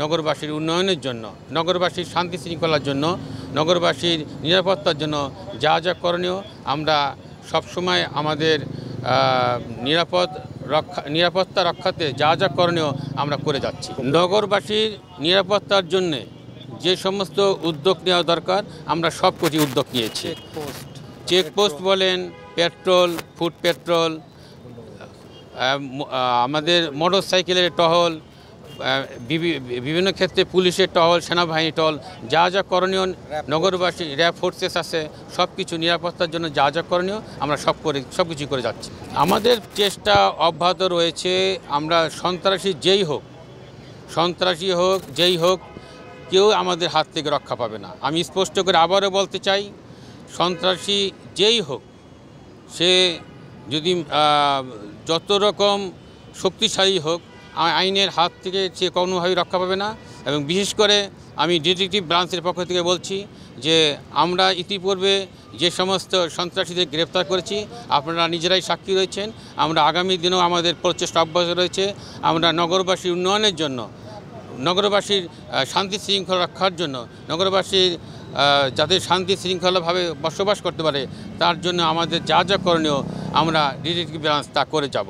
নগরবাসীর উন্নয়নের জন্য, নগরবাসীর শান্তি শৃঙ্খলার জন্য, নগরবাসীর নিরাপত্তার জন্য যা যা করণীয় আমরা সবসময় আমাদের নিরাপত্তা রক্ষাতে যা যা করণীয় আমরা করে যাচ্ছি। নগরবাসীর নিরাপত্তার জন্যে যে সমস্ত উদ্যোগ নেওয়া দরকার আমরা সব কিছু উদ্যোগ নিয়েছি। চেকপোস্ট বলেন, পেট্রোল, ফুড পেট্রোল, আমাদের মোটর সাইকেলের টহল, বিভিন্ন ক্ষেত্রে পুলিশের টহল, সেনাবাহিনী টহল, যা যা করণীয় নগরবাসী র্যাব ফোর্সেস আছে, সব কিছু নিরাপত্তার জন্য যা যা করণীয় আমরা সব কিছু করে যাচ্ছি। আমাদের চেষ্টা অব্যাহত রয়েছে। আমরা সন্ত্রাসী যেই হোক যেই হোক কেউ আমাদের হাত থেকে রক্ষা পাবে না। আমি স্পষ্ট করে আবারও বলতে চাই, সন্ত্রাসী যেই হোক সে যদি যত রকম শক্তিশালী হোক আইনের হাত থেকে সে কোনোভাবেই রক্ষা পাবে না। এবং বিশেষ করে আমি ডিটেকটিভ ব্রাঞ্চের পক্ষ থেকে বলছি যে আমরা ইতিপূর্বে যে সমস্ত সন্ত্রাসীদের গ্রেফতার করেছি আপনারা নিজেরাই সাক্ষী রয়েছেন। আমরা আগামী দিনেও আমাদের প্রচেষ্টা অব্যাহত রয়েছে। আমরা নগরবাসীর উন্নয়নের জন্য, নগরবাসীর শান্তি শৃঙ্খলা রক্ষার জন্য, নগরবাসীর যাতে শান্তি শৃঙ্খলাভাবে বসবাস করতে পারে তার জন্য আমাদের যা যা করণীয় আমরা ডিটেকটিভ ব্রাঞ্চ তা করে যাব।